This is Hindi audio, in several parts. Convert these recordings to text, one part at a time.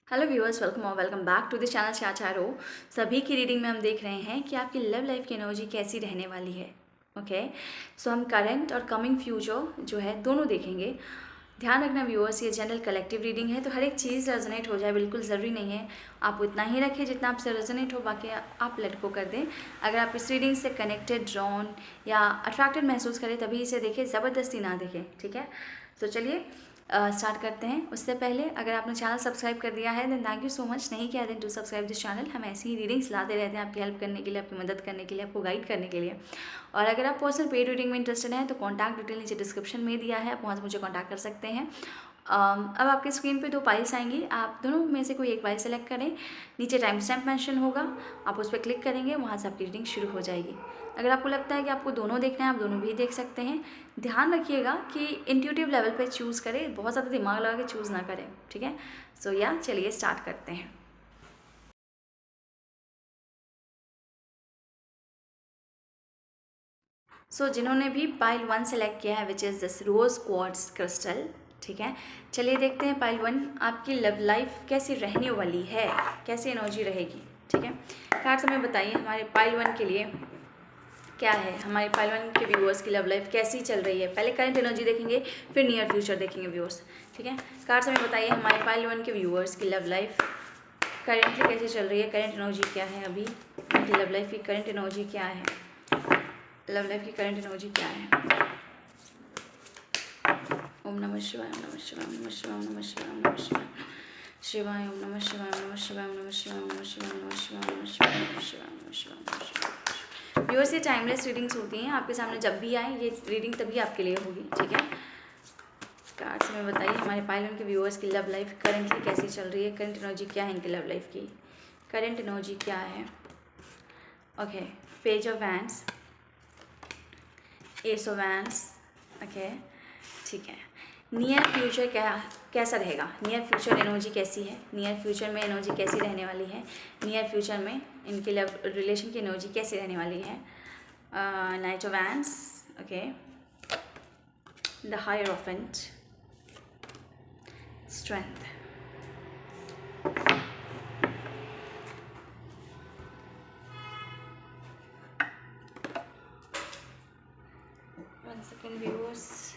Hello viewers, welcome back to the channel चाचारो। सभी की रीडिंग में हम देख रहे हैं कि आपकी लव लाइफ की एनर्जी कैसी रहने वाली है। ओके, सो हम करंट और कमिंग फ्यूचर जो है दोनों देखेंगे। ध्यान रखना व्यूअर्स, ये जनरल कलेक्टिव रीडिंग है, तो हर एक चीज़ रेजोनेट हो जाए बिल्कुल ज़रूरी नहीं है। आप उतना ही रखें जितना आपसे रेजोनेट हो, बाकी आप लेट गो कर दें। अगर आप इस रीडिंग से कनेक्टेड, ड्रॉन या अट्रैक्टेड महसूस करें तभी इसे देखें, ज़बरदस्ती ना देखें। ठीक है, तो चलिए स्टार्ट करते हैं। उससे पहले अगर आपने चैनल सब्सक्राइब कर दिया है then thank you so much. नहीं किया then to subscribe this channel. हम ऐसी ही रीडिंग्स लाते रहते हैं आपकी हेल्प करने के लिए, आपकी मदद करने के लिए, आपको गाइड करने के लिए। और अगर आप पर्सनल पेड रीडिंग में इंटरेस्टेड हैं तो कॉन्टैक्ट डिटेल नीचे डिस्क्रिप्शन में दिया है, आप वहाँ से मुझे कॉन्टैक्ट कर सकते हैं। अब आपके स्क्रीन पे 2 फाइल्स आएंगी, आप दोनों में से कोई एक फाइल सेलेक्ट करें। नीचे टाइम स्टैम्प मैंशन होगा, आप उस पर क्लिक करेंगे, वहाँ से आपकी रीडिंग शुरू हो जाएगी। अगर आपको लगता है कि आपको दोनों देखना है, आप दोनों भी देख सकते हैं। ध्यान रखिएगा कि इंट्यूटिव लेवल पे चूज़ करें, बहुत ज़्यादा दिमाग लगा के चूज़ ना करें। ठीक है, सो या चलिए स्टार्ट करते हैं। जिन्होंने भी पाइल 1 सेलेक्ट किया है which is this rose quartz crystal, ठीक है, चलिए देखते हैं पाइल 1 आपकी लव लाइफ कैसी रहने वाली है, कैसी एनर्जी रहेगी। ठीक है, कार्ड्स हमें बताइए हमारे पाइल 1 के लिए क्या है, हमारे पाइल 1 के व्यूअर्स की लव लाइफ कैसी चल रही है। पहले करंट एनर्जी देखेंगे, फिर नियर फ्यूचर देखेंगे व्यूअर्स। ठीक है, कार्ड्स हमें बताइए हमारे पाइल 1 के व्यूअर्स की लव लाइफ करेंटली कैसी चल रही है, करंट एनर्जी क्या है, अभी उनकी लव लाइफ की करंट एनर्जी क्या है, लव लाइफ की करंट एनर्जी क्या है। ओम नमः शिवाय, ओम नमः शिवाय, ओम नमः शिवाय, ओम नमः शिवाय, ओम नमः शिवाय शिवाय, ओम नमः शिवाय, ओम नमः शिवाय, ओम नमः शिवाय, ओम नमः शिवाय, ओम नमः शिवाय, ओम नमः शिवाय, ओम नमः शिवाय, ओम नमः शिवाय, ओम नमः शिवाय। व्यूअर्स, ये टाइमलेस रीडिंग्स होती हैं, आपके सामने जब भी आए ये रीडिंग तभी आपके लिए होगी। ठीक है, कार्ड्स में बताइए हमारे पाइलन के व्यूअर्स की लव लाइफ करेंटली कैसी चल रही है, करंट एनर्जी क्या है इनकी लव लाइफ की, करंट एनर्जी क्या है। Okay, page of wands, S of wands. Okay, ठीक है, नियर फ्यूचर कैसा रहेगा, नियर फ्यूचर एनर्जी कैसी है, नियर फ्यूचर में एनर्जी कैसी रहने वाली है, नियर फ्यूचर में इनकी लव रिलेशन की एनर्जी कैसी रहने वाली है। Night of wands, okay, the hierophant, strength. One second viewers,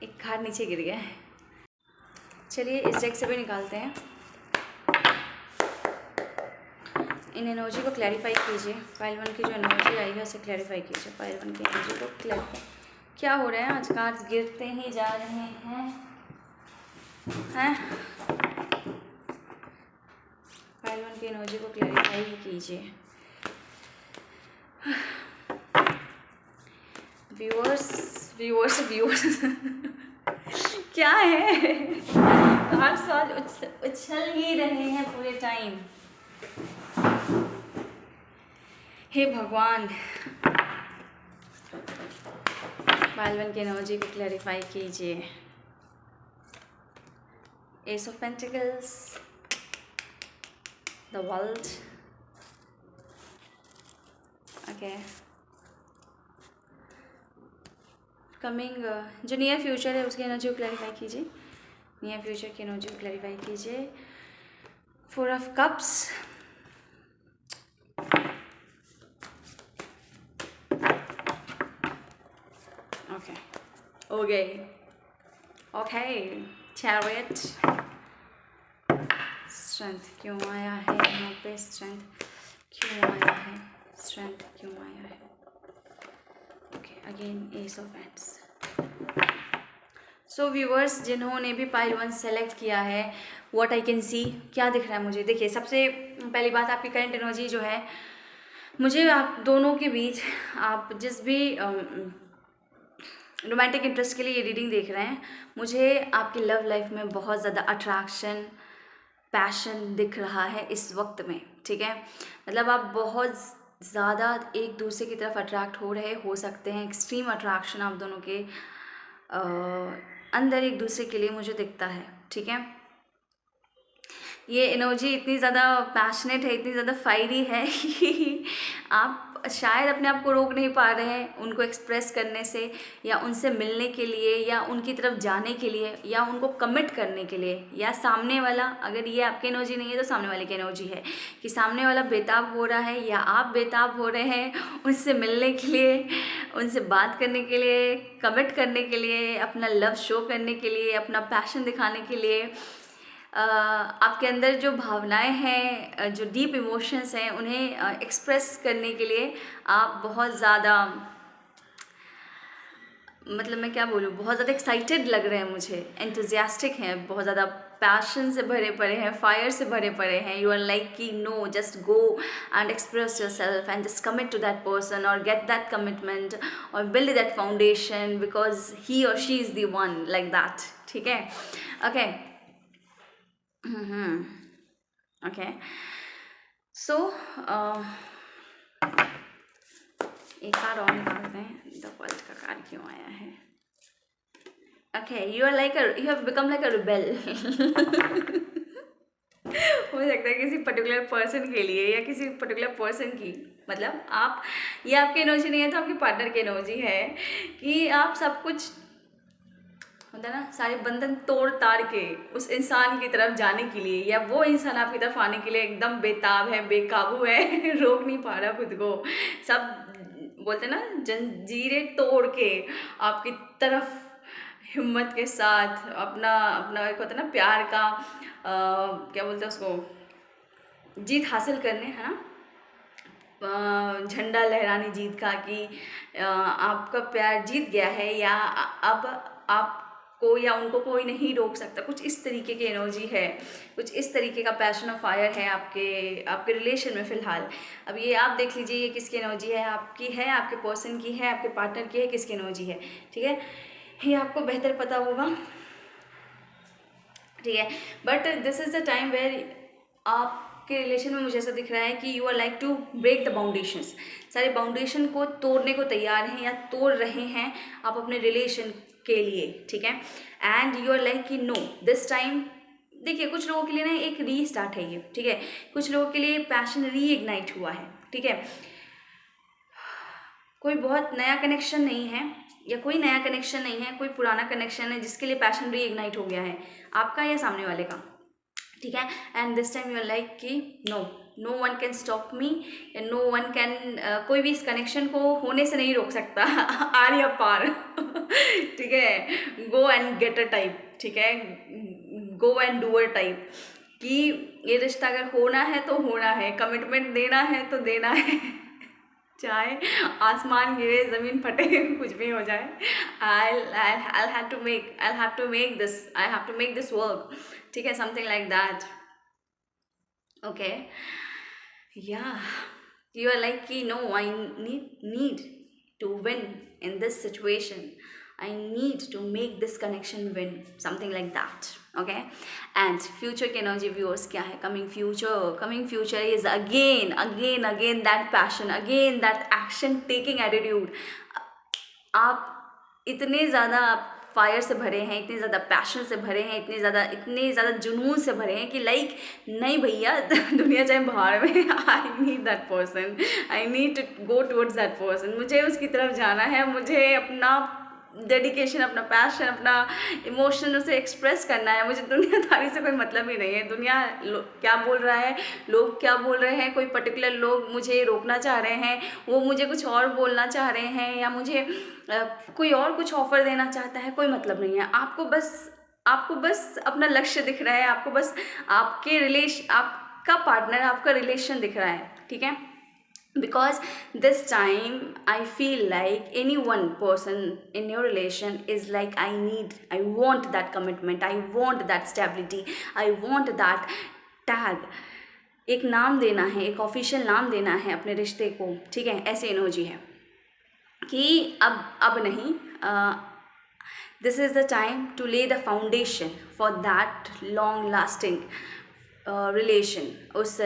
एक कार्ड नीचे गिर गया है, चलिए इस डेक से भी निकालते हैं। इन एनर्जी को क्लैरिफाई कीजिए, पाइल 1 की जो एनर्जी आई है उसे क्लैरिफाई कीजिए, पाइल 1 की एनर्जी को क्लैरिफाई। क्या हो रहा है, आज कार्ड्स गिरते ही जा रहे हैं पाइल 1 की एनर्जी को क्लैरिफाई कीजिए। व्यूअर्स व्यूअर्स व्यूअर्स क्या है, कार्ड्स आज उछल ही रहे हैं पूरे टाइम। हे भगवान, पाइल 1 की एनर्जी को क्लैरिफाई कीजिए। S of pentacles, the world. Okay, coming जो नियर फ्यूचर है उसकी एनर्जी को क्लैरिफाई कीजिए, नियर फ्यूचर की एनर्जी को क्लैरिफाई कीजिए। 4 ऑफ कप्स, ओके हो गई। ओके, चैरियट, स्ट्रेंथ क्यों आया है यहाँ पे, स्ट्रेंथ क्यों आया है, स्ट्रेंथ क्यों आया है। Okay, again S of hands. So viewers, जिन्होंने भी पाइल 1 सेलेक्ट किया है, व्हाट आई कैन सी, क्या दिख रहा है मुझे, देखिए सबसे पहली बात आपकी करंट एनर्जी जो है, मुझे आप दोनों के बीच, आप जिस भी रोमांटिक इंटरेस्ट के लिए ये रीडिंग देख रहे हैं, मुझे आपकी लव लाइफ में बहुत ज़्यादा अट्रैक्शन, पैशन दिख रहा है इस वक्त में। ठीक है, मतलब आप बहुत ज़्यादा एक दूसरे की तरफ अट्रैक्ट हो रहे हो सकते हैं, एक्सट्रीम अट्रैक्शन आप दोनों के अंदर एक दूसरे के लिए मुझे दिखता है। ठीक है, ये एनर्जी इतनी ज़्यादा पैशनेट है, इतनी ज़्यादा फायरी है कि आप शायद अपने आप को रोक नहीं पा रहे हैं उनको एक्सप्रेस करने से, या उनसे मिलने के लिए, या उनकी तरफ जाने के लिए, या उनको कमिट करने के लिए, या सामने वाला, अगर ये आपकी एनर्जी नहीं है तो सामने वाले की एनर्जी है कि सामने वाला बेताब हो रहा है या आप बेताब हो रहे हैं उनसे मिलने के लिए, उनसे बात करने के लिए, कमिट करने के लिए, अपना लव शो करने के लिए, अपना पैशन दिखाने के लिए। आपके अंदर जो भावनाएं हैं, जो डीप इमोशंस हैं, उन्हें एक्सप्रेस करने के लिए आप बहुत ज़्यादा, मतलब मैं क्या बोलूँ, बहुत ज़्यादा एक्साइटेड लग रहे हैं मुझे, एंथुजियास्टिक हैं, बहुत ज़्यादा पैशन से भरे पड़े हैं, फायर से भरे पड़े हैं। यू आर लाइक कि no, just go and express yourself and just commit to that person और गेट दैट कमिटमेंट और build that foundation because he और she is the one, like that. ठीक है, ओके। ओके, सो एक कार्ड और निकालते हैं। द वर्ल्ड का कार्ड क्यों आया है? Okay, you are like you have become like a rebel. हो सकता है किसी पर्टिकुलर पर्सन के लिए या किसी पर्टिकुलर पर्सन की, मतलब आप, ये आपकी एनर्जी नहीं है तो आपके पार्टनर की एनर्जी है कि आप सब कुछ होता है ना, सारे बंधन तोड़ ताड़ के उस इंसान की तरफ जाने के लिए, या वो इंसान आपकी तरफ आने के लिए एकदम बेताब है, बेकाबू है, रोक नहीं पा रहा खुद को, सब बोलते हैं ना, जंजीरें तोड़ के आपकी तरफ हिम्मत के साथ अपना अपना एक होता है ना प्यार का क्या बोलते हैं उसको, जीत हासिल करने, है ना, झंडा लहराने जीत का कि आपका प्यार जीत गया है, या अब आपको या उनको कोई नहीं रोक सकता। कुछ इस तरीके की एनर्जी है, कुछ इस तरीके का पैशन और फायर है आपके रिलेशन में फ़िलहाल। अब ये आप देख लीजिए ये किसकी एनर्जी है, आपकी है, आपके पर्सन की है, आपके पार्टनर की है, किसकी एनर्जी है। ठीक है, ये आपको बेहतर पता होगा। ठीक है, but this is the time where आपके रिलेशन में मुझे ऐसा दिख रहा है कि you are like to break the boundations, सारे बाउंडेशन को तोड़ने को तैयार हैं या तोड़ रहे हैं आप अपने रिलेशन के लिए। ठीक है, एंड यू आर लाइक कि नो, दिस टाइम, देखिए कुछ लोगों के लिए ना एक रीस्टार्ट है ये। ठीक है, कुछ लोगों के लिए पैशन रीइग्नाइट हुआ है। ठीक है, कोई बहुत नया कनेक्शन नहीं है, या कोई नया कनेक्शन नहीं है, कोई पुराना कनेक्शन है जिसके लिए पैशन रीइग्नाइट हो गया है, आपका या सामने वाले का। ठीक है, and this time you are like कि no one can stop me, no one can, कोई भी इस कनेक्शन को होने से नहीं रोक सकता। आर या पार। ठीक है, go and get a type. ठीक है, go and do a type, कि ये रिश्ता अगर होना है तो होना है, कमिटमेंट देना है तो देना है, चाहे आसमान गिरे, ज़मीन फटे, कुछ भी हो जाए। I'll have to make this work. ठीक है, something like that. Okay, yeah, you are like कि no, I need to win in this situation. I need to make this connection win, something like that. Okay, and future के एनर्जी व्यूअर्स क्या है? coming future is again that passion, again that action taking attitude. आप इतने ज़्यादा फायर से भरे हैं, इतने ज़्यादा पैशन से भरे हैं, इतने ज़्यादा जुनून से भरे हैं कि लाइक नहीं भैया, दुनिया चाहे बाहर में, I need that person, I need to go towards that person, मुझे उसकी तरफ जाना है, मुझे अपना डेडिकेशन, अपना पैशन, अपना इमोशन उसे एक्सप्रेस करना है, मुझे दुनियादारी से कोई मतलब ही नहीं है। दुनिया क्या बोल रहा है, लोग क्या बोल रहे हैं, कोई पर्टिकुलर लोग मुझे रोकना चाह रहे हैं, वो मुझे कुछ और बोलना चाह रहे हैं, या मुझे कोई और कुछ ऑफ़र देना चाहता है, कोई मतलब नहीं है। आपको बस अपना लक्ष्य दिख रहा है, आपको बस आपका पार्टनर, आपका रिलेशन दिख रहा है। ठीक है, because this time I feel like any one person in your relation is like I want that commitment, I want that stability, I want that tag, एक नाम देना है, एक ऑफिशियल नाम देना है अपने रिश्ते को। ठीक है, ऐसी एनर्जी है कि अब नहीं, this is the time to lay the foundation for that long lasting relation. उस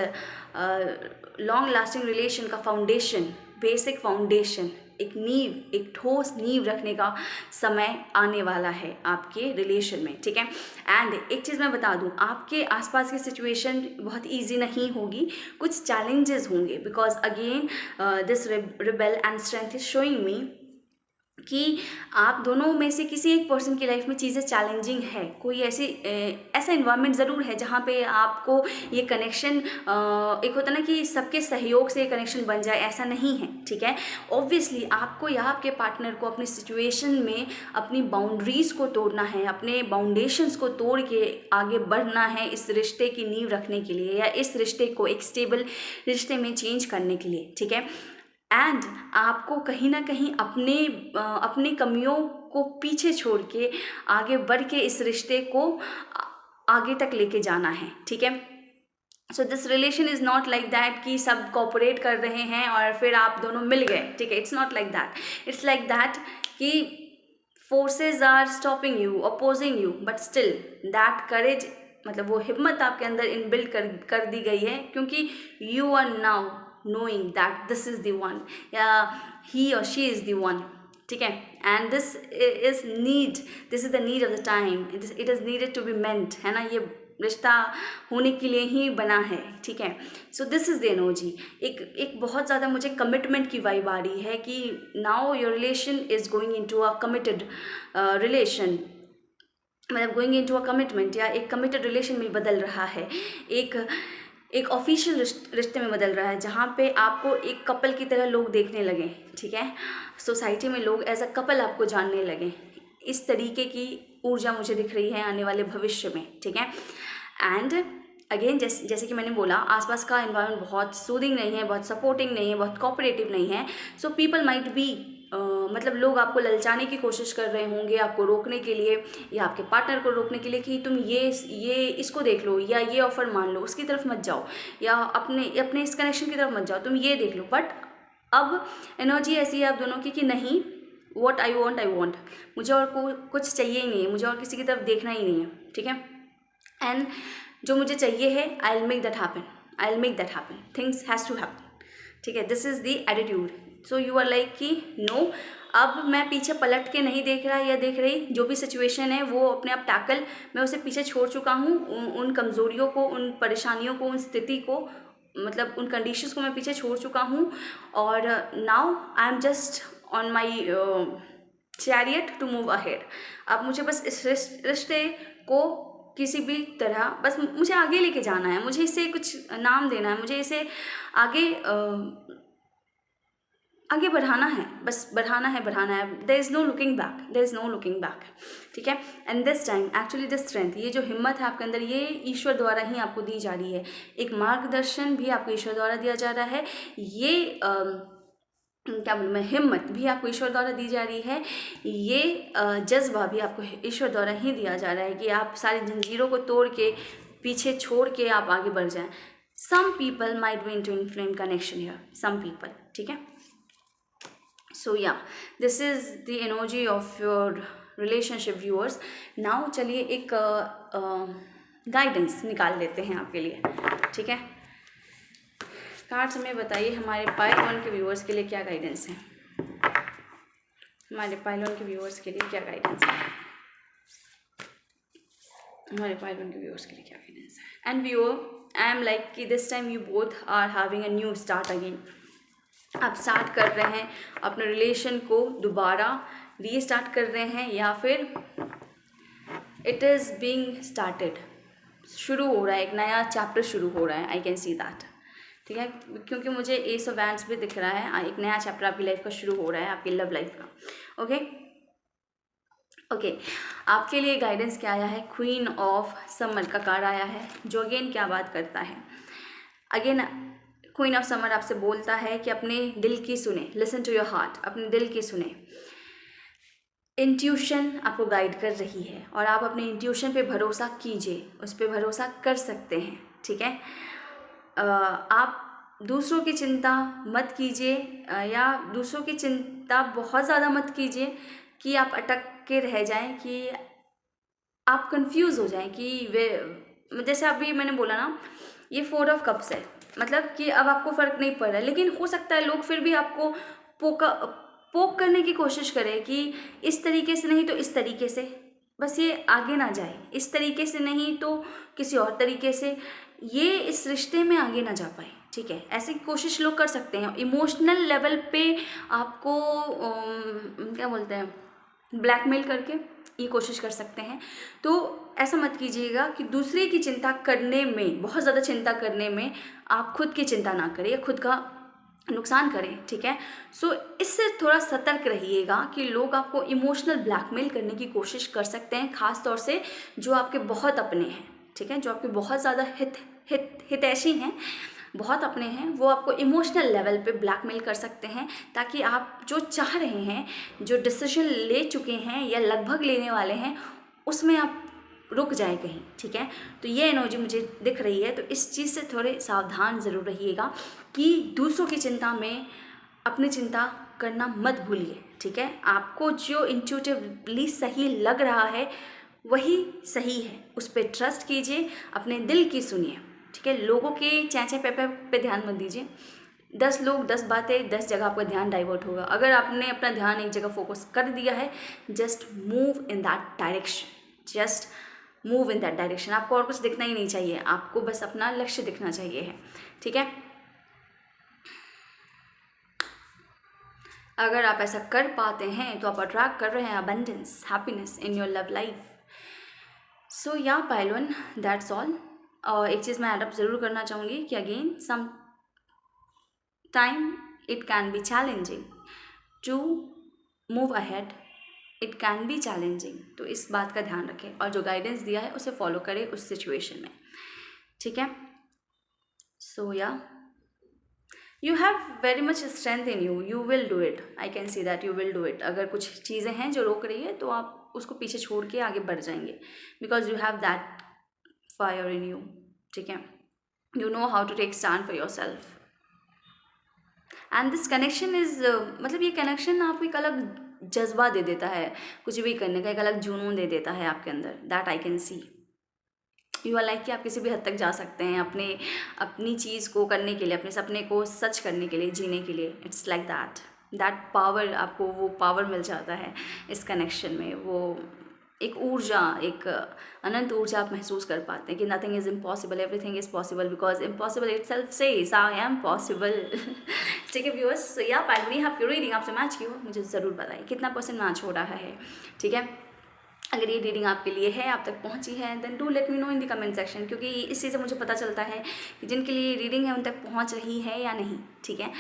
लॉन्ग लास्टिंग रिलेशन का फाउंडेशन, बेसिक फाउंडेशन एक ठोस नींव रखने का समय आने वाला है आपके रिलेशन में, ठीक है। एंड एक चीज़ मैं बता दूं, आपके आसपास की सिचुएशन बहुत ईजी नहीं होगी, कुछ चैलेंजेस होंगे, because again this rebel and strength is showing me कि आप दोनों में से किसी एक पर्सन की लाइफ में चीज़ें चैलेंजिंग है। कोई ऐसा इन्वायरमेंट ज़रूर है जहाँ पे आपको ये कनेक्शन, एक होता ना कि सबके सहयोग से ये कनेक्शन बन जाए, ऐसा नहीं है, ठीक है। ऑब्वियसली आपको या आपके पार्टनर को अपनी सिचुएशन में अपनी बाउंड्रीज़ को तोड़ना है, अपने बाउंडेशंस को तोड़ के आगे बढ़ना है इस रिश्ते की नींव रखने के लिए, या इस रिश्ते को एक स्टेबल रिश्ते में चेंज करने के लिए, ठीक है। एंड आपको कहीं ना कहीं अपनी कमियों को पीछे छोड़ के आगे बढ़ के इस रिश्ते को आगे तक लेके जाना है, ठीक है। So this relation is not like that कि सब कोऑपरेट कर रहे हैं और फिर आप दोनों मिल गए, ठीक है। It's not like that. It's like that कि forces are stopping you, opposing you, but still that courage, मतलब वो हिम्मत आपके अंदर इनबिल्ट कर दी गई है, क्योंकि you are now knowing that this is the one, या he or she is the one, ठीक है। and this is the need of the time, it is needed to be meant, है ना, ये रिश्ता होने के लिए ही बना है, ठीक है। So this is the energy. एक बहुत ज़्यादा मुझे कमिटमेंट की वाइब आ रही है कि now your relation is going into a committed relation, मतलब गोइंग इनटू अ कमिटमेंट, या एक कमिटेड रिलेशन में बदल रहा है, एक ऑफिशियल रिश्ते में बदल रहा है, जहाँ पे आपको एक कपल की तरह लोग देखने लगे, ठीक है। सोसाइटी में लोग एज अ कपल आपको जानने लगे। इस तरीके की ऊर्जा मुझे दिख रही है आने वाले भविष्य में, ठीक है। एंड अगेन जैसे कि मैंने बोला, आसपास का एनवायरनमेंट बहुत सूदिंग नहीं है, बहुत सपोर्टिंग नहीं है, बहुत कोऑपरेटिव नहीं है। सो पीपल माइट बी, मतलब लोग आपको ललचाने की कोशिश कर रहे होंगे, आपको रोकने के लिए, या आपके पार्टनर को रोकने के लिए कि तुम ये इसको देख लो, या ये ऑफ़र मान लो, उसकी तरफ मत जाओ, या अपने इस कनेक्शन की तरफ मत जाओ, तुम ये देख लो। बट अब एनर्जी ऐसी है आप दोनों की कि नहीं, व्हाट आई वॉन्ट, मुझे और कुछ चाहिए ही नहीं है, मुझे और किसी की तरफ देखना ही नहीं है, ठीक है। एंड जो मुझे चाहिए है, I will make that happen, things has to happen, ठीक है। This is the attitude. So you are like कि नो, अब मैं पीछे पलट के नहीं देख रहा या देख रही, जो भी सिचुएशन है वो अपने आप टैकल, मैं उसे पीछे छोड़ चुका हूँ, उन कमज़ोरियों को, उन परेशानियों को, उन स्थिति को, मतलब उन कंडीशंस को मैं पीछे छोड़ चुका हूँ, और now I am just on my chariot to move ahead. अब मुझे बस इस रिश्ते को किसी भी तरह बस मुझे आगे लेके जाना है, मुझे इसे कुछ नाम देना है, मुझे इसे आगे बढ़ाना है, बस बढ़ाना है। There is no looking back, ठीक है। And this time actually this strength, ये जो हिम्मत है आपके अंदर, ये ईश्वर द्वारा ही आपको दी जा रही है। एक मार्गदर्शन भी आपको ईश्वर द्वारा दिया जा रहा है, ये क्या बोलूँ मैं, हिम्मत भी आपको ईश्वर द्वारा दी जा रही है, ये जज्बा भी आपको ईश्वर द्वारा ही दिया जा रहा है कि आप सारी जंजीरों को तोड़ के, पीछे छोड़ के आप आगे बढ़ जाएं। Some people might be into inflame connection here, some people, ठीक है। So yeah this is the energy of your relationship viewers. Now चलिए एक गाइडेंस निकाल लेते हैं आपके लिए, ठीक है। कार्ड्स हमें बताइए हमारे पाइल वन के व्यूअर्स के लिए क्या गाइडेंस है, हमारे पाइल वन के व्यूअर्स के लिए क्या गाइडेंस है, हमारे पाइल वन के व्यूअर्स के लिए क्या गाइडेंस है। And viewer, I am like कि this time you both are having a new start again. आप स्टार्ट कर रहे हैं अपने रिलेशन को, दोबारा रीस्टार्ट कर रहे हैं, या फिर इट इज़ बीइंग स्टार्टेड, शुरू हो रहा है, एक नया चैप्टर शुरू हो रहा है। आई कैन सी दैट, ठीक है, क्योंकि मुझे एस ऑफ वैंड्स भी दिख रहा है, एक नया चैप्टर आपकी लाइफ का शुरू हो रहा है, आपकी लव लाइफ का। ओके, आपके लिए गाइडेंस क्या आया है, क्वीन ऑफ समर का कार्ड आया है, जो अगेन क्या बात करता है। अगेन क्वीन ऑफ समर आपसे बोलता है कि अपने दिल की सुने, लिसन टू योर हार्ट, अपने दिल की सुने। इंट्यूशन आपको गाइड कर रही है, और आप अपने इंट्यूशन पे भरोसा कीजिए, उस पर भरोसा कर सकते हैं, ठीक है। आप दूसरों की चिंता मत कीजिए, या दूसरों की चिंता बहुत ज़्यादा मत कीजिए कि आप अटक के रह जाएं, कि आप कंफ्यूज हो जाएं कि वे, जैसे अभी मैंने बोला ना, ये 4 ऑफ कप्स है, मतलब कि अब आपको फ़र्क नहीं पड़ रहा है, लेकिन हो सकता है लोग फिर भी आपको पोक करने की कोशिश करे कि इस तरीके से नहीं तो इस तरीके से, बस ये आगे ना जाए, इस तरीके से नहीं तो किसी और तरीके से, ये इस रिश्ते में आगे ना जा पाए, ठीक है। ऐसी कोशिश लोग कर सकते हैं। इमोशनल लेवल पे आपको क्या बोलते हैं, ब्लैकमेल करके ये कोशिश कर सकते हैं। तो ऐसा मत कीजिएगा कि दूसरे की चिंता करने में, बहुत ज़्यादा चिंता करने में आप खुद की चिंता ना करें या खुद का नुकसान करें, ठीक है। सो इससे थोड़ा सतर्क रहिएगा कि लोग आपको इमोशनल ब्लैकमेल करने की कोशिश कर सकते हैं, ख़ास तौर से जो आपके बहुत अपने हैं, ठीक है, जो आपके बहुत ज़्यादा हितैषी हैं, बहुत अपने हैं, वो आपको इमोशनल लेवल पे ब्लैकमेल कर सकते हैं, ताकि आप जो चाह रहे हैं, जो डिसीजन ले चुके हैं या लगभग लेने वाले हैं, उसमें आप रुक जाए कहीं, ठीक है। तो ये एनर्जी मुझे दिख रही है। तो इस चीज़ से थोड़े सावधान ज़रूर रहिएगा कि दूसरों की चिंता में अपनी चिंता करना मत भूलिए, ठीक है। आपको जो इंट्यूटिवली सही लग रहा है वही सही है, उस पर ट्रस्ट कीजिए, अपने दिल की सुनिए, ठीक है। लोगों के चैचे पे ध्यान मत दीजिए। 10 लोग 10 बातें 10 जगह आपका ध्यान डाइवर्ट होगा। अगर आपने अपना ध्यान एक जगह फोकस कर दिया है, just move in that direction, just move in that direction. आपको और कुछ दिखना ही नहीं चाहिए, आपको बस अपना लक्ष्य दिखना चाहिए है, ठीक है। अगर आप ऐसा कर पाते हैं तो आप अट्रैक्ट कर रहे हैं abundance, happiness in your love life. So yeah pile one, that's all. और एक चीज़ मैं एडअप ज़रूर करना चाहूँगी कि again some time it can be challenging to move ahead, it can be challenging. तो इस बात का ध्यान रखें और जो गाइडेंस दिया है उसे फॉलो करें उस सिचुएशन में, ठीक है। सो या you have very much strength in you, you will do it, I can see that you will do it. अगर कुछ चीज़ें हैं जो रोक रही है तो आप उसको पीछे छोड़ के आगे बढ़ जाएंगे, because you have that fire in you, ठीक है। You know how to take stand for yourself and this connection is, मतलब ये कनेक्शन आपको एक अलग जज्बा दे देता है, कुछ भी करने का एक अलग जुनून दे देता है आपके अंदर, that I can see. You are like कि आप किसी भी हद तक जा सकते हैं अपनी चीज़ को करने के लिए, अपने सपने को सच करने के लिए, जीने के लिए। इट्स लाइक दैट पावर, आपको वो पावर मिल जाता है इस कनेक्शन में। वो एक ऊर्जा, एक अनंत ऊर्जा आप महसूस कर पाते हैं कि nothing is impossible, everything is possible, because impossible itself says I am possible. ठीक है व्यूअर्स, सो या फाइनली आपकी रीडिंग आपसे मैच की हो, मुझे ज़रूर बताइए कितना % मैच हो रहा है, ठीक है। अगर ये रीडिंग आपके लिए है, आप तक पहुंची है, then do let me know in the comment section, क्योंकि इसी से मुझे पता चलता है कि जिनके लिए ये रीडिंग है उन तक पहुंच रही है या नहीं, ठीक है।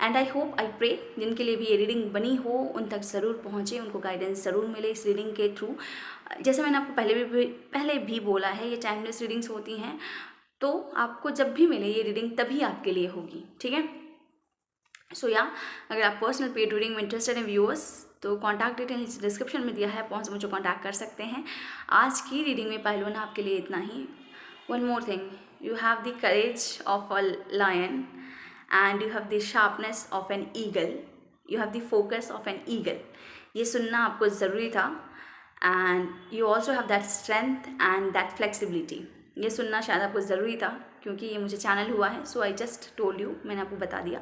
And I hope, I pray जिनके लिए भी ये रीडिंग बनी हो उन तक ज़रूर पहुंचे, उनको गाइडेंस ज़रूर मिले इस रीडिंग के थ्रू। जैसे मैंने आपको पहले भी बोला है, ये टाइमलेस रीडिंग्स होती हैं, तो आपको जब भी मिले ये रीडिंग तभी आपके लिए होगी, ठीक है। सो या अगर आप पर्सनल पेड रीडिंग में इंटरेस्टेड हैं व्यूअर्स, तो कॉन्टैक्ट डिटेल्स डिस्क्रिप्शन में दिया है, पहुँच मुझे कॉन्टैक्ट कर सकते हैं। आज की रीडिंग में पहलवान आपके लिए इतना ही। One more thing, you have the courage of a lion and you have the sharpness of an eagle, you have the focus of an eagle. ये सुनना आपको ज़रूरी था। And you also have that strength and that flexibility, ये सुनना शायद आपको ज़रूरी था क्योंकि ये मुझे चैनल हुआ है। So I just told you, मैंने आपको बता दिया।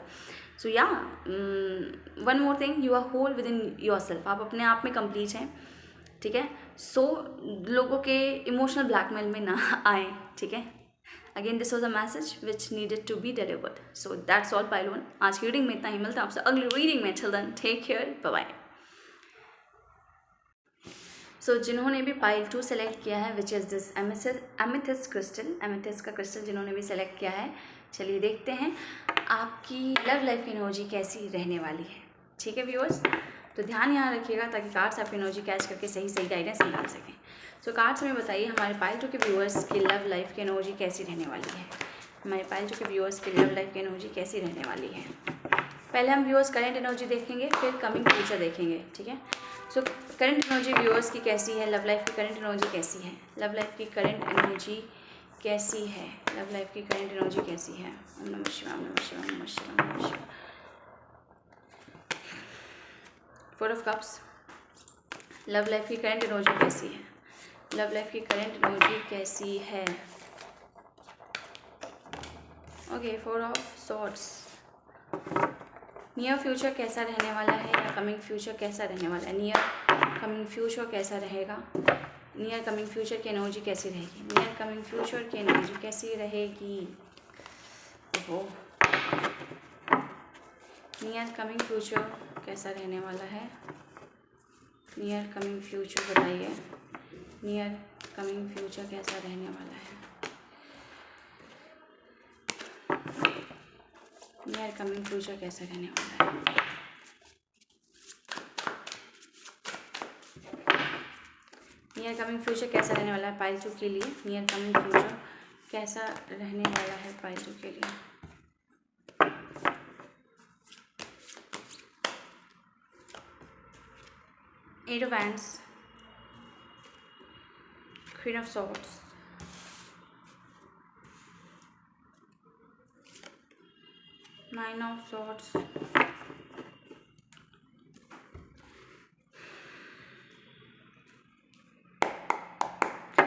So yeah one more thing, you are whole within yourself, आप अपने आप में कंप्लीट हैं, ठीक है। सो लोगों के इमोशनल ब्लैकमेल में ना आए, ठीक है। Again this was a message which needed to be delivered. So that's all pile one, आज की रीडिंग में इतना ही। मिलता है आपसे अगली रीडिंग में। Till then take care, bye bye. So जिन्होंने भी पाइल 2 सेलेक्ट किया है, which is this amethyst crystal, amethyst का क्रिस्टल जिन्होंने भी सेलेक्ट किया है, चलिए देखते हैं आपकी लव लाइफ की एनर्जी कैसी रहने वाली है, ठीक है व्यूअर्स। तो ध्यान यहाँ रखिएगा ताकि कार्ड्स आपकी एनर्जी कैच करके सही गाइडेंस निकाल सकें। सो कार्ड्स में बताइए हमारे पाइल 2 के व्यूअर्स की लव लाइफ की एनर्जी कैसी रहने वाली है, हमारे पाइल 2 के व्यूअर्स की लव लाइफ की एनर्जी कैसी रहने वाली है। पहले हम व्यूअर्स करंट एनर्जी देखेंगे, फिर कमिंग फ्यूचर देखेंगे, ठीक है। सो करंट एनर्जी व्यूअर्स की कैसी है, लव लाइफ की करंट एनर्जी कैसी है, लव लाइफ की करंट एनर्जी कैसी है, लव लाइफ की करंट एनर्जी कैसी है। ओम नमः शिवाय, ओम नमः शिवाय, ओम नमः शिवाय, ओम नमः शिवाय। 4 ऑफ कप्स, लव लाइफ की करंट एनर्जी कैसी है, लव लाइफ की करंट एनर्जी कैसी है। Okay, 4 of swords, near future कैसा रहने वाला है या कमिंग फ्यूचर कैसा रहने वाला है? नियर कमिंग फ्यूचर कैसा रहेगा? नियर कमिंग फ्यूचर की एनर्जी कैसी रहेगी? नियर कमिंग फ्यूचर की एनर्जी कैसी रहेगी? ओहो, नियर कमिंग फ्यूचर कैसा रहने वाला है? नियर कमिंग फ्यूचर बताइए, नियर कमिंग फ्यूचर कैसा रहने वाला है? नियर कमिंग फ्यूचर कैसा रहने वाला है? नियर कमिंग फ्यूचर कैसा रहने वाला है पाइल 2 के लिए? नियर कमिंग फ्यूचर कैसा रहने वाला है पाइल 2 के लिए? Eight of wands, queen of swords, nine of swords,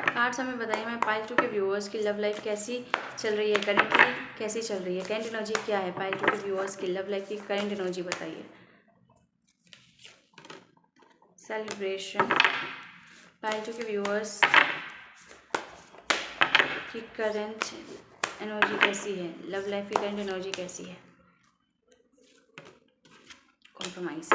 cards हमें बताइए मैं पाइल 2 के व्यूअर्स की लव लाइफ कैसी चल रही है करेंटली, कैसी चल रही है? करेंट एनर्जी क्या है पाइल 2 के व्यूअर्स की लव लाइफ की करेंट एनर्जी बताइए। सेलिब्रेशन, पाइल 2 के व्यूअर्स की करेंट एनर्जी कैसी है? लव लाइफ की करेंट एनर्जी कैसी है? कॉम्प्रोमाइज,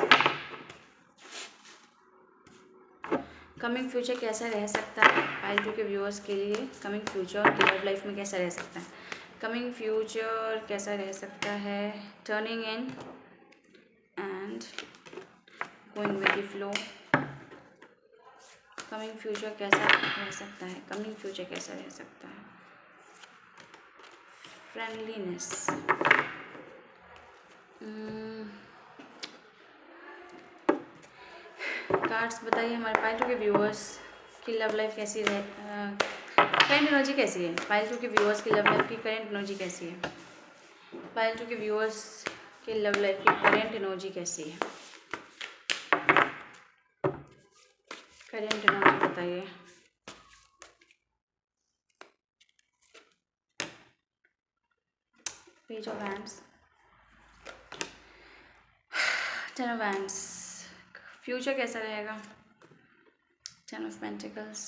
कमिंग फ्यूचर कैसा रह सकता है पाइल 2 के व्यूअर्स के लिए? कमिंग फ्यूचर की लव लाइफ में कैसा रह सकता है? कमिंग फ्यूचर कैसा रह सकता है? Turning in and going with the flow. Coming future कैसा रह सकता है? कमिंग फ्यूचर कैसा रह सकता है? फ्रेंडलीनेस, कार्ड्स बताइए हमारे पाइल 2 के व्यूअर्स की लव लाइफ कैसी रहे, करेंट एनर्जी कैसी है? पाइल 2 के व्यूअर्स की लव लाइफ की करेंट एनर्जी कैसी है? पाइल 2 के व्यूअर्स की लव लाइफ की करेंट एनर्जी कैसी है? करेंट एनर्जी बताइए। Page of wands, ten of wands, future कैसा रहेगा? Ten of pentacles,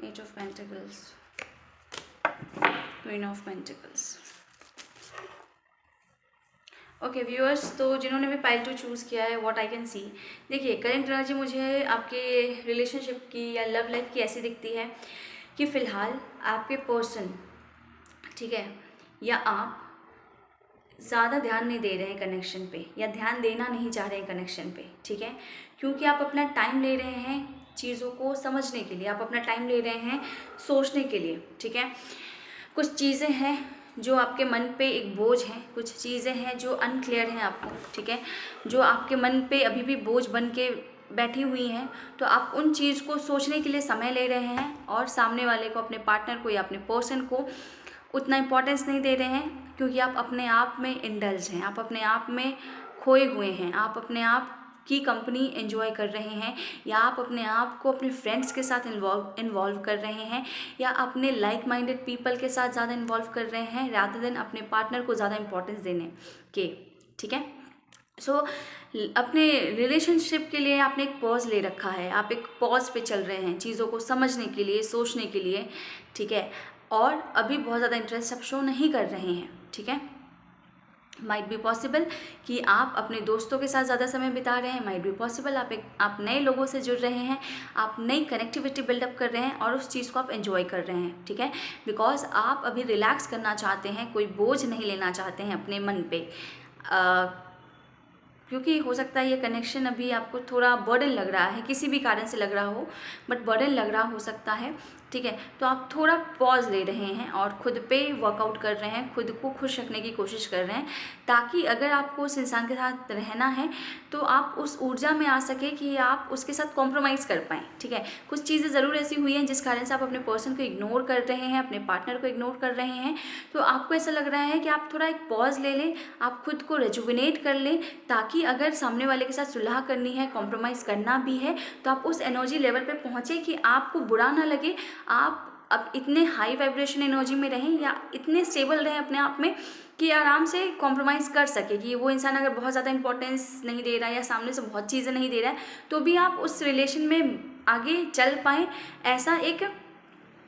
eight of pentacles, queen of pentacles. Okay viewers, तो जिन्होंने भी पाइल 2 चूज़ किया है, व्हाट आई कैन सी, देखिए करेंट एनर्जी मुझे आपके रिलेशनशिप की या लव लाइफ की ऐसी दिखती है कि फ़िलहाल आपके पर्सन, ठीक है, या आप ज़्यादा ध्यान नहीं दे रहे हैं कनेक्शन पे, या ध्यान देना नहीं चाह रहे हैं कनेक्शन पे, ठीक है, क्योंकि आप अपना टाइम ले रहे हैं चीज़ों को समझने के लिए, आप अपना टाइम ले रहे हैं सोचने के लिए, ठीक है। कुछ चीज़ें हैं जो आपके मन पे एक बोझ हैं, कुछ चीज़ें हैं जो अनक्लियर हैं आपको, ठीक है, जो आपके मन पे अभी भी बोझ बन के बैठी हुई हैं, तो आप उन चीज़ को सोचने के लिए समय ले रहे हैं और सामने वाले को, अपने पार्टनर को या अपने पर्सन को उतना इम्पोर्टेंस नहीं दे रहे हैं, क्योंकि आप अपने आप में इंडल्ज हैं, आप अपने आप में खोए हुए हैं, आप अपने आप की कंपनी एंजॉय कर रहे हैं, या आप अपने आप को अपने फ्रेंड्स के साथ इन्वॉल्व कर रहे हैं, या अपने लाइक माइंडेड पीपल के साथ ज़्यादा इन्वॉल्व कर रहे हैं रादर देन अपने पार्टनर को ज़्यादा इम्पोर्टेंस देने के, ठीक है। सो अपने रिलेशनशिप के लिए आपने एक पॉज ले रखा है, आप एक पॉज पे चल रहे हैं चीज़ों को समझने के लिए, सोचने के लिए, ठीक है, और अभी बहुत ज़्यादा इंटरेस्ट आप शो नहीं कर रहे हैं, ठीक है। माइट बी पॉसिबल कि आप अपने दोस्तों के साथ ज़्यादा समय बिता रहे हैं, माइट बी पॉसिबल आप नए लोगों से जुड़ रहे हैं, आप नई कनेक्टिविटी बिल्डअप कर रहे हैं और उस चीज़ को आप एंजॉय कर रहे हैं, ठीक है, बिकॉज आप अभी रिलैक्स करना चाहते हैं, कोई बोझ नहीं लेना चाहते हैं अपने मन पे, क्योंकि हो सकता है ये कनेक्शन अभी आपको थोड़ा बर्डन लग रहा है, किसी भी कारण से लग रहा हो, बट बर्डन लग रहा हो सकता है, ठीक है। तो आप थोड़ा पॉज ले रहे हैं और खुद पे वर्कआउट कर रहे हैं, खुद को खुश रखने की कोशिश कर रहे हैं, ताकि अगर आपको उस इंसान के साथ रहना है तो आप उस ऊर्जा में आ सके कि आप उसके साथ कॉम्प्रोमाइज़ कर पाएँ, ठीक है। कुछ चीज़ें ज़रूर ऐसी हुई हैं जिस कारण से आप अपने पर्सन को इग्नोर कर रहे हैं, अपने पार्टनर को इग्नोर कर रहे हैं, तो आपको ऐसा लग रहा है कि आप थोड़ा एक पॉज ले लें, आप खुद को रेजुविनेट कर लें, ताकि अगर सामने वाले के साथ सुलह करनी है, कॉम्प्रोमाइज़ करना भी है, तो आप उस एनर्जी लेवल पे पहुँचे कि आपको बुरा ना लगे, आप अब इतने हाई वाइब्रेशन एनर्जी में रहें या इतने स्टेबल रहें अपने आप में कि आराम से कॉम्प्रोमाइज़ कर सके, कि वो इंसान अगर बहुत ज़्यादा इंपॉर्टेंस नहीं दे रहा है या सामने से बहुत चीज़ें नहीं दे रहा है तो भी आप उस रिलेशन में आगे चल पाएँ, ऐसा एक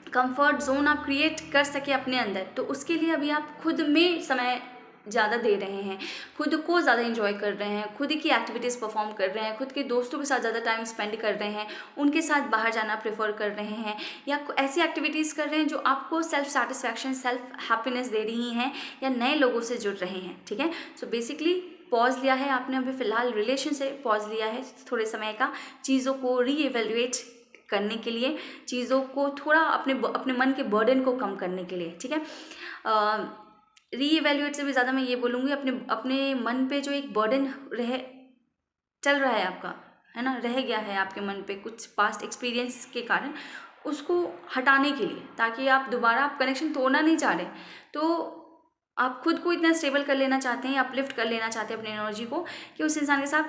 कंफर्ट जोन आप क्रिएट कर सके अपने अंदर। तो उसके लिए अभी आप खुद में समय ज़्यादा दे रहे हैं, खुद को ज़्यादा एंजॉय कर रहे हैं, खुद की एक्टिविटीज़ परफॉर्म कर रहे हैं, खुद के दोस्तों के साथ ज़्यादा टाइम स्पेंड कर रहे हैं, उनके साथ बाहर जाना प्रेफर कर रहे हैं, या ऐसी एक्टिविटीज़ कर रहे हैं जो आपको सेल्फ सेटिस्फैक्शन, सेल्फ हैप्पीनेस दे रही हैं, या नए लोगों से जुड़ रहे हैं। ठीक है, सो बेसिकली पॉज लिया है आपने अभी फ़िलहाल, रिलेशन से पॉज लिया है थोड़े समय का, चीज़ों को रीएवैल्यूएट करने के लिए, चीज़ों को थोड़ा अपने मन के बर्डन को कम करने के लिए। ठीक है, रीइवैल्यूएट से भी ज़्यादा मैं ये बोलूँगी, अपने मन पे जो एक बर्डन चल रहा है आपका, है ना, रह गया है आपके मन पे कुछ पास्ट एक्सपीरियंस के कारण, उसको हटाने के लिए, ताकि आप दोबारा आप कनेक्शन तोड़ना नहीं चाह रहे, तो आप खुद को इतना स्टेबल कर लेना चाहते हैं, अपलिफ्ट कर लेना चाहते हैं अपनी एनर्जी को, कि उस इंसान के साथ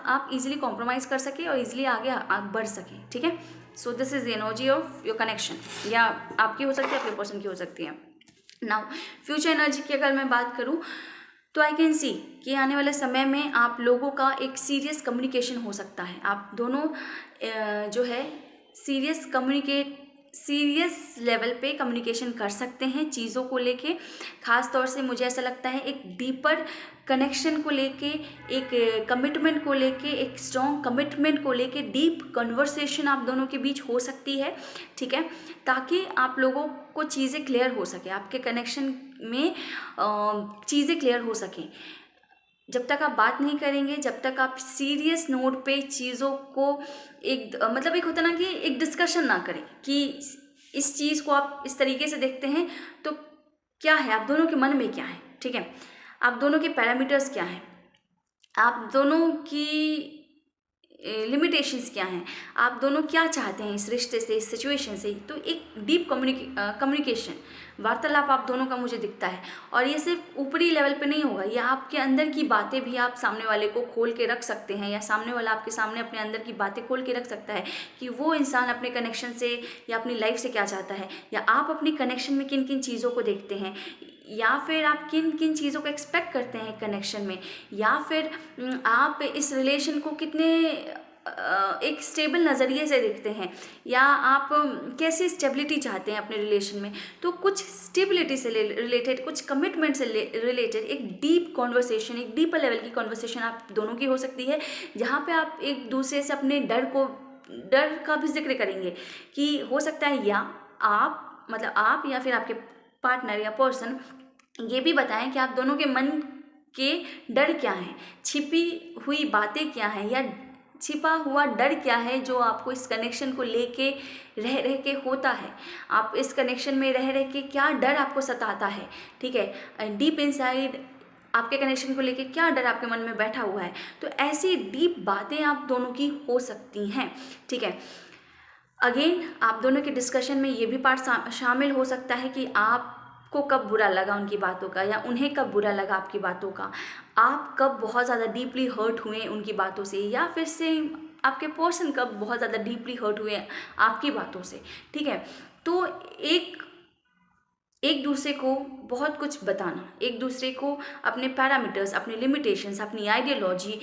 आप इजीली कॉम्प्रोमाइज़ कर सके और इजीली आगे बढ़ सके। ठीक है, so this is the energy of your connection, या आपकी हो सकती है, अपने पर्सन की हो सकती है। नाउ फ्यूचर एनर्जी की अगर मैं बात करूँ तो आई कैन सी कि आने वाले समय में आप लोगों का एक सीरियस कम्युनिकेशन हो सकता है। आप दोनों जो है सीरियस लेवल पे कम्युनिकेशन कर सकते हैं चीज़ों को लेके। ख़ास तौर से मुझे ऐसा लगता है एक डीपर कनेक्शन को लेके, एक कमिटमेंट को लेके, एक स्ट्रॉन्ग कमिटमेंट को लेके डीप कन्वर्सेशन आप दोनों के बीच हो सकती है। ठीक है, ताकि आप लोगों को चीज़ें क्लियर हो सके, आपके कनेक्शन में चीज़ें क्लियर हो सकें। जब तक आप बात नहीं करेंगे, जब तक आप सीरियस नोट पे चीज़ों को मतलब एक होता ना कि एक डिस्कशन ना करें कि इस चीज़ को आप इस तरीके से देखते हैं तो क्या है, आप दोनों के मन में क्या है। ठीक है, आप दोनों के पैरामीटर्स क्या हैं, आप दोनों की लिमिटेशंस क्या हैं, आप दोनों क्या चाहते हैं इस रिश्ते से, इस सिचुएशन से। तो एक डीप कम्युनिकेशन, वार्तालाप आप दोनों का मुझे दिखता है। और ये सिर्फ ऊपरी लेवल पे नहीं होगा, ये आपके अंदर की बातें भी आप सामने वाले को खोल के रख सकते हैं, या सामने वाला आपके सामने अपने अंदर की बातें खोल के रख सकता है कि वो इंसान अपने कनेक्शन से या अपनी लाइफ से क्या चाहता है, या आप अपनी कनेक्शन में किन किन चीज़ों को देखते हैं, या फिर आप किन किन चीज़ों को एक्सपेक्ट करते हैं कनेक्शन में, या फिर आप इस रिलेशन को कितने एक स्टेबल नज़रिए से देखते हैं, या आप कैसी स्टेबिलिटी चाहते हैं अपने रिलेशन में। तो कुछ स्टेबिलिटी से रिलेटेड, कुछ कमिटमेंट से रिलेटेड एक डीप कॉन्वर्सेशन, एक डीपर लेवल की कॉन्वर्सेशन आप दोनों की हो सकती है, जहाँ पे आप एक दूसरे से अपने डर का भी जिक्र करेंगे कि हो सकता है या आप या फिर आपके पार्टनर या पर्सन ये भी बताएं कि आप दोनों के मन के डर क्या हैं, छिपी हुई बातें क्या हैं, या छिपा हुआ डर क्या है जो आपको इस कनेक्शन को लेके रह के होता है। आप इस कनेक्शन में रह के क्या डर आपको सताता है। ठीक है, डीप इनसाइड आपके कनेक्शन को लेके क्या डर आपके मन में बैठा हुआ है। तो ऐसी डीप बातें आप दोनों की हो सकती हैं। ठीक है, अगेन आप दोनों के डिस्कशन में ये भी पार्ट शामिल हो सकता है कि आपको कब बुरा लगा उनकी बातों का, या उन्हें कब बुरा लगा आपकी बातों का, आप कब बहुत ज़्यादा डीपली हर्ट हुए उनकी बातों से, या फिर से आपके पर्सन कब बहुत ज़्यादा डीपली हर्ट हुए आपकी बातों से। ठीक है, तो एक दूसरे को बहुत कुछ बताना, एक दूसरे को अपने पैरामीटर्स, अपने लिमिटेशंस, अपनी आइडियोलॉजी,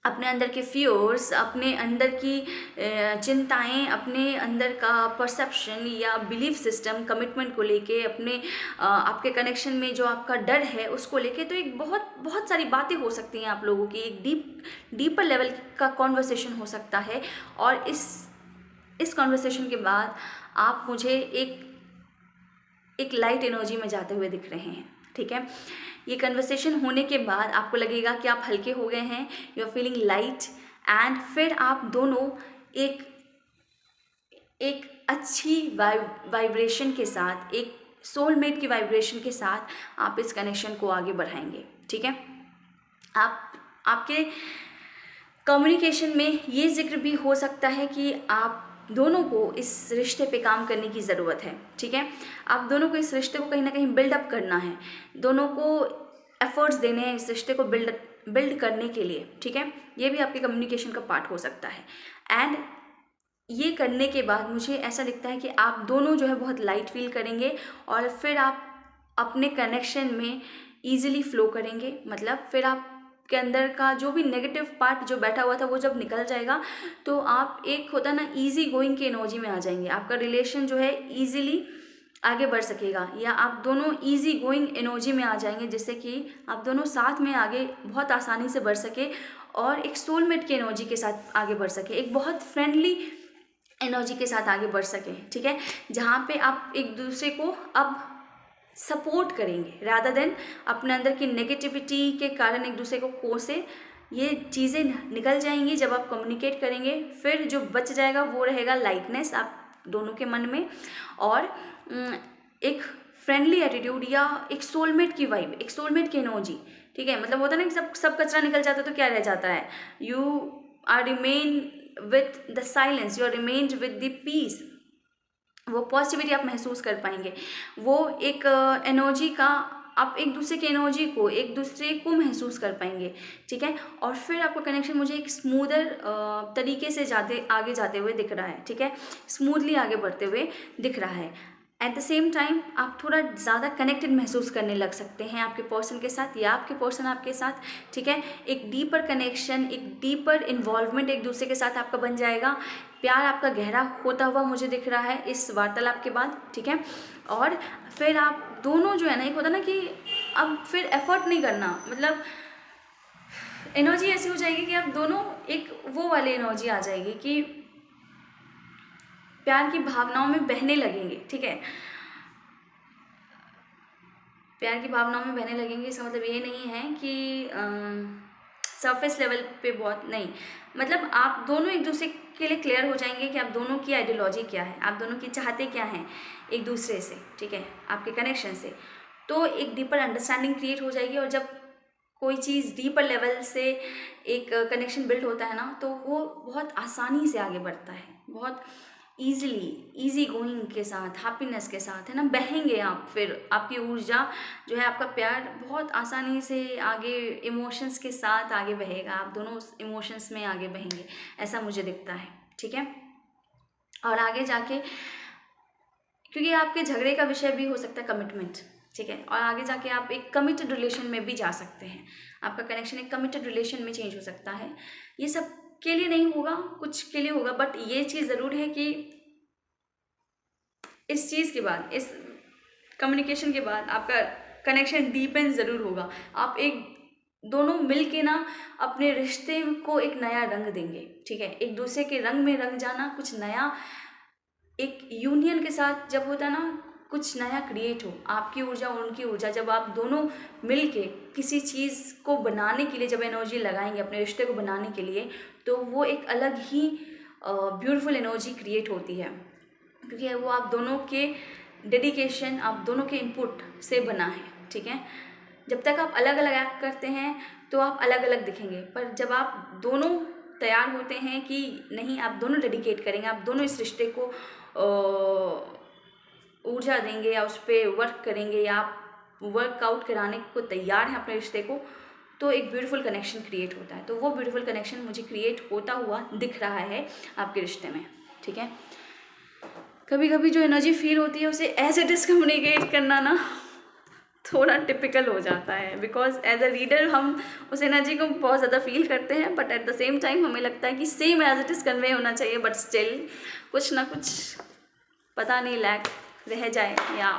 अपने अंदर के फियर्स, अपने अंदर की चिंताएं, अपने अंदर का परसेप्शन या बिलीफ सिस्टम, कमिटमेंट को लेके, अपने आपके कनेक्शन में जो आपका डर है उसको लेके, तो एक बहुत सारी बातें हो सकती हैं आप लोगों की। एक डीपर लेवल का कॉन्वर्सेशन हो सकता है। और इस कॉन्वर्सेशन के बाद आप मुझे एक लाइट एनर्जी में जाते हुए दिख रहे हैं। ठीक है, ये कन्वर्सेशन होने के बाद आपको लगेगा कि आप हल्के हो गए हैं, you are feeling light, and फिर आप दोनों एक अच्छी वाइब्रेशन के साथ, एक सोलमेट की वाइब्रेशन के साथ आप इस कनेक्शन को आगे बढ़ाएंगे। ठीक है, आपके कम्युनिकेशन में ये जिक्र भी हो सकता है कि आप दोनों को इस रिश्ते पे काम करने की ज़रूरत है। ठीक है, आप दोनों को इस रिश्ते को कहीं ना कहीं बिल्डअप करना है, दोनों को एफर्ट्स देने हैं इस रिश्ते को बिल्ड करने के लिए। ठीक है, ये भी आपके कम्युनिकेशन का पार्ट हो सकता है। एंड ये करने के बाद मुझे ऐसा दिखता है कि आप दोनों जो है बहुत लाइट फील करेंगे और फिर आप अपने कनेक्शन में ईजिली फ्लो करेंगे। मतलब फिर आप के अंदर का जो भी नेगेटिव पार्ट जो बैठा हुआ था वो जब निकल जाएगा तो आप एक होता ना इजी गोइंग की एनर्जी में आ जाएंगे। आपका रिलेशन जो है इजीली आगे बढ़ सकेगा, या आप दोनों इजी गोइंग एनर्जी में आ जाएंगे, जिससे कि आप दोनों साथ में आगे बहुत आसानी से बढ़ सके और एक सोलमेट की एनर्जी के साथ आगे बढ़ सके, एक बहुत फ्रेंडली एनर्जी के साथ आगे बढ़ सके। ठीक है, जहाँ पे आप एक दूसरे को अब सपोर्ट करेंगे रादर देन अपने अंदर की नेगेटिविटी के कारण एक दूसरे को कोसे। ये चीज़ें निकल जाएंगी जब आप कम्युनिकेट करेंगे। फिर जो बच जाएगा वो रहेगा लाइटनेस आप दोनों के मन में, और एक फ्रेंडली एटीट्यूड या एक सोलमेट की वाइब, एक सोलमेट की एनर्जी। ठीक है, मतलब होता है ना कि सब कचरा निकल जाता है तो क्या रह जाता है, you are remain with the silence, you are remained with the peace. वो पॉजिटिविटी आप महसूस कर पाएंगे, वो एक एनर्जी का आप एक दूसरे की एनर्जी को एक दूसरे को महसूस कर पाएंगे। ठीक है, और फिर आपका कनेक्शन मुझे एक स्मूदर तरीके से आगे जाते हुए दिख रहा है। ठीक है, स्मूथली आगे बढ़ते हुए दिख रहा है। एट द सेम टाइम आप थोड़ा ज़्यादा कनेक्टेड महसूस करने लग सकते हैं आपके पर्सन के साथ या आपके पर्सन आपके साथ। ठीक है, एक डीपर कनेक्शन, एक डीपर इन्वॉल्वमेंट एक दूसरे के साथ आपका बन जाएगा। प्यार आपका गहरा होता हुआ मुझे दिख रहा है इस वार्तालाप के बाद। ठीक है, और फिर आप दोनों जो है ना, एक होता ना कि अब फिर एफर्ट नहीं करना, मतलब एनर्जी ऐसी हो जाएगी कि आप दोनों एक वो वाली एनर्जी आ जाएगी कि प्यार की भावनाओं में बहने लगेंगे। ठीक है, प्यार की भावनाओं में बहने लगेंगे, इसका मतलब ये नहीं है कि सरफेस लेवल पे बहुत नहीं, मतलब आप दोनों एक दूसरे के लिए क्लियर हो जाएंगे कि आप दोनों की आइडियोलॉजी क्या है, आप दोनों की चाहते क्या हैं एक दूसरे से। ठीक है, आपके कनेक्शन से तो एक डीपर अंडरस्टैंडिंग क्रिएट हो जाएगी। और जब कोई चीज़ डीपर लेवल से एक कनेक्शन बिल्ड होता है ना, तो वो बहुत आसानी से आगे बढ़ता है, बहुत ईजी गोइंग के साथ, हैप्पीनेस के साथ, है ना, बहेंगे आप। फिर आपकी ऊर्जा जो है, आपका प्यार बहुत आसानी से आगे इमोशंस के साथ आगे बहेगा, आप दोनों उस इमोशंस में आगे बहेंगे, ऐसा मुझे दिखता है। ठीक है, और आगे जाके क्योंकि आपके झगड़े का विषय भी हो सकता है कमिटमेंट। ठीक है, और आगे जाके आप एक कमिटेड रिलेशन में भी जा सकते हैं, आपका कनेक्शन एक कमिटेड रिलेशन में चेंज हो सकता है। ये सब के लिए नहीं होगा, कुछ के लिए होगा, बट ये चीज़ ज़रूर है कि इस चीज़ के बाद, इस कम्युनिकेशन के बाद आपका कनेक्शन डीपेन ज़रूर होगा। आप एक दोनों मिल के ना अपने रिश्ते को एक नया रंग देंगे। ठीक है, एक दूसरे के रंग में रंग जाना, कुछ नया, एक यूनियन के साथ जब होता है ना, कुछ नया क्रिएट हो, आपकी ऊर्जा उनकी ऊर्जा, जब आप दोनों मिल के किसी चीज़ को बनाने के लिए जब एनर्जी लगाएंगे अपने रिश्ते को बनाने के लिए, तो वो एक अलग ही ब्यूटीफुल एनर्जी क्रिएट होती है, क्योंकि वो आप दोनों के डेडिकेशन, आप दोनों के इनपुट से बना है। ठीक है, जब तक आप अलग अलग एक्ट करते हैं तो आप अलग अलग दिखेंगे, पर जब आप दोनों तैयार होते हैं कि नहीं, आप दोनों डेडिकेट करेंगे, आप दोनों इस रिश्ते को ऊर्जा देंगे या उस पर वर्क करेंगे, या आप वर्कआउट कराने को तैयार हैं अपने रिश्ते को, तो एक ब्यूटीफुल कनेक्शन क्रिएट होता है। तो वो ब्यूटीफुल कनेक्शन मुझे क्रिएट होता हुआ दिख रहा है आपके रिश्ते में। ठीक है, कभी कभी जो एनर्जी फील होती है उसे एज इट इज़ कम्युनिकेट करना ना थोड़ा टिपिकल हो जाता है, बिकॉज एज अ रीडर हम उस एनर्जी को बहुत ज़्यादा फील करते हैं, but at the same time हमें लगता है कि same as it is convey होना चाहिए, बट स्टिल कुछ ना कुछ पता नहीं लैक रह जाए, या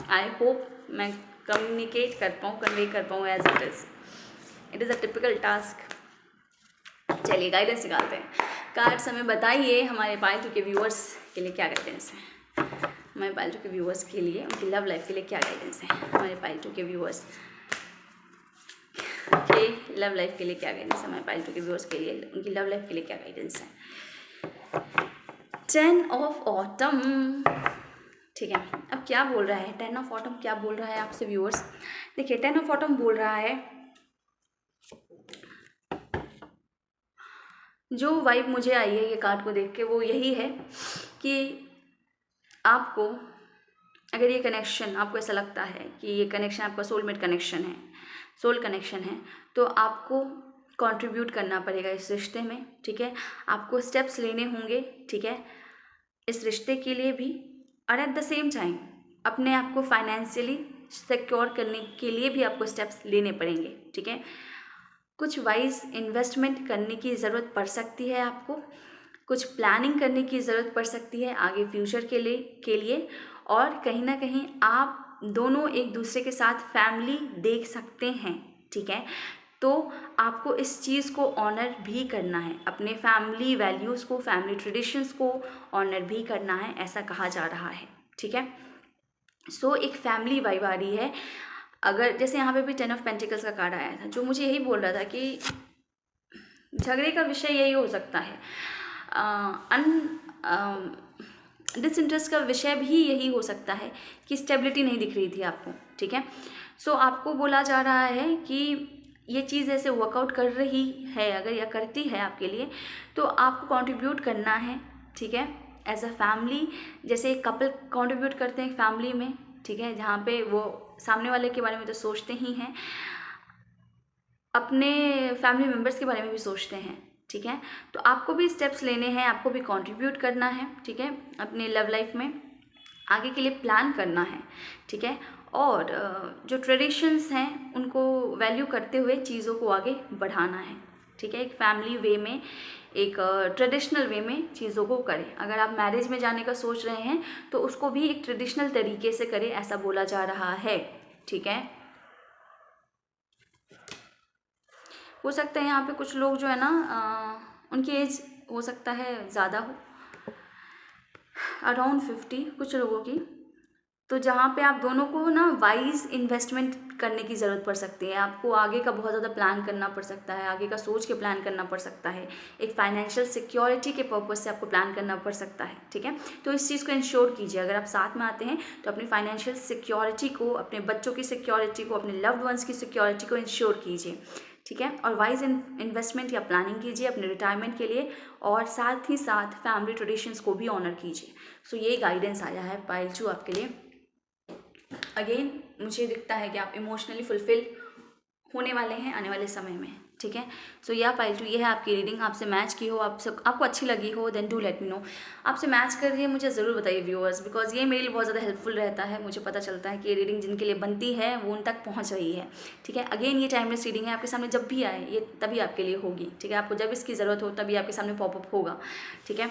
आई होप मैं कम्युनिकेट कर पाऊँ, कन्वे कर पाऊँ as it is a typical task. चलिए गाइडेंस निकालते हैं। कार्ड्स हमें बताइए हमारे पालतू के व्यूअर्स के लिए क्या गाइडेंस है, हमारे पालतू के व्यूअर्स के लिए उनकी लव लाइफ के लिए क्या गाइडेंस है, हमारे पालतू के व्यूअर्स के लव लाइफ के लिए क्या गाइडेंस है, हमारे पालतू के व्यूअर्स के लिए उनकी लव लाइफ के लिए क्या गाइडेंस है। 10 ऑफ ऑटम। ठीक है, अब क्या बोल रहा है 10 ऑफ ऑटम, क्या बोल रहा है आपसे व्यूअर्स। देखिए 10 ऑफ ऑटम बोल रहा है, जो वाइब मुझे आई है ये कार्ड को देख के वो यही है कि आपको अगर ये कनेक्शन, आपको ऐसा लगता है कि ये कनेक्शन आपका सोलमेट कनेक्शन है, सोल कनेक्शन है, तो आपको कंट्रीब्यूट करना पड़ेगा इस रिश्ते में, ठीक है। आपको स्टेप्स लेने होंगे, ठीक है, इस रिश्ते के लिए भी, और एट द सेम टाइम अपने आप को फाइनेंशियली सिक्योर करने के लिए भी आपको स्टेप्स लेने पड़ेंगे, ठीक है। कुछ वाइज इन्वेस्टमेंट करने की ज़रूरत पड़ सकती है आपको, कुछ प्लानिंग करने की ज़रूरत पड़ सकती है आगे फ्यूचर के लिए, और कहीं ना कहीं आप दोनों एक दूसरे के साथ फैमिली देख सकते हैं, ठीक है। तो आपको इस चीज़ को ऑनर भी करना है, अपने फैमिली वैल्यूज़ को, फैमिली ट्रेडिशंस को ऑनर भी करना है, ऐसा कहा जा रहा है, ठीक है। सो एक फैमिली वाइब आ रही है। अगर जैसे यहाँ पे भी 10 ऑफ पेंटिकल्स का कार्ड आया था, जो मुझे यही बोल रहा था कि झगड़े का विषय यही हो सकता है, डिसइंटरेस्ट का विषय भी यही हो सकता है कि स्टेबिलिटी नहीं दिख रही थी आपको, ठीक है। सो आपको बोला जा रहा है कि ये चीज़ ऐसे वर्कआउट कर रही है अगर या करती है आपके लिए, तो आपको कंट्रीब्यूट करना है, ठीक है, एज अ फैमिली। जैसे एक कपल कंट्रीब्यूट करते हैं एक फैमिली में, ठीक है, जहाँ पे वो सामने वाले के बारे में तो सोचते ही हैं, अपने फैमिली मेम्बर्स के बारे में भी सोचते हैं, ठीक है। तो आपको भी स्टेप्स लेने हैं, आपको भी कंट्रीब्यूट करना है, ठीक है, अपने लव लाइफ में आगे के लिए प्लान करना है, ठीक है। और जो ट्रेडिशंस हैं उनको वैल्यू करते हुए चीज़ों को आगे बढ़ाना है, ठीक है। एक फैमिली वे में, एक ट्रेडिशनल वे में चीज़ों को करें। अगर आप मैरिज में जाने का सोच रहे हैं तो उसको भी एक ट्रेडिशनल तरीके से करें, ऐसा बोला जा रहा है, ठीक है। हो सकता है यहाँ पे कुछ लोग जो है ना, उनकी एज हो सकता है ज़्यादा हो, अराउंड 50 कुछ लोगों की, तो जहाँ पे आप दोनों को ना वाइज इन्वेस्टमेंट करने की ज़रूरत पड़ सकती है। आपको आगे का बहुत ज़्यादा प्लान करना पड़ सकता है, आगे का सोच के प्लान करना पड़ सकता है, एक फाइनेंशियल सिक्योरिटी के पर्पज़ से आपको प्लान करना पड़ सकता है, ठीक है। तो इस चीज़ को इंश्योर कीजिए। अगर आप साथ में आते हैं तो अपनी फाइनेंशियल सिक्योरिटी को, अपने बच्चों की सिक्योरिटी को, अपने लव्ड वंस की सिक्योरिटी को इंश्योर कीजिए, ठीक है। और वाइज इन्वेस्टमेंट या प्लानिंग कीजिए अपने रिटायरमेंट के लिए, और साथ ही साथ फैमिली ट्रेडिशंस को भी ऑनर कीजिए। सो ये गाइडेंस आया है पाइल 2 आपके लिए। अगेन मुझे दिखता है कि आप इमोशनली फुलफिल होने वाले हैं आने वाले समय में, ठीक है। सो या पाइल 2 ये है आपकी रीडिंग। आपसे मैच की हो, आपको अच्छी लगी हो, then do let me know. आपसे मैच कर रही है मुझे ज़रूर बताइए व्यूअर्स, बिकॉज ये मेरे लिए बहुत ज़्यादा हेल्पफुल रहता है। मुझे पता चलता है कि ये रीडिंग जिनके लिए बनती है वो उन तक पहुँच रही है, ठीक है। अगेन ये टाइमलेस रीडिंग है, आपके सामने जब भी आए ये तभी आपके लिए होगी, ठीक है। आपको जब इसकी ज़रूरत हो तभी आपके सामने पॉपअप होगा, ठीक है।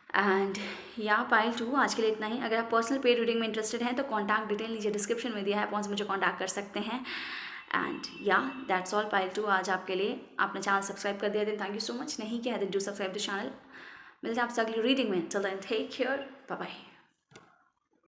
एंड या पाइल 2 आज के लिए इतना ही। अगर आप पर्सनल पेड रीडिंग में इंटरेस्टेड हैं तो कॉन्टैक्ट डिटेल नीचे डिस्क्रिप्शन में दिया है, वहाँ से मुझे कॉन्टैक्ट कर सकते हैं। एंड या दैट्स ऑल पाइल 2 आज आपके लिए। आपने चैनल सब्सक्राइब कर दिया then thank you so much, नहीं किया है डू सब्सक्राइब द चैनल। मिलते हैं आपसे अगली रीडिंग में। Till then take care, bye bye.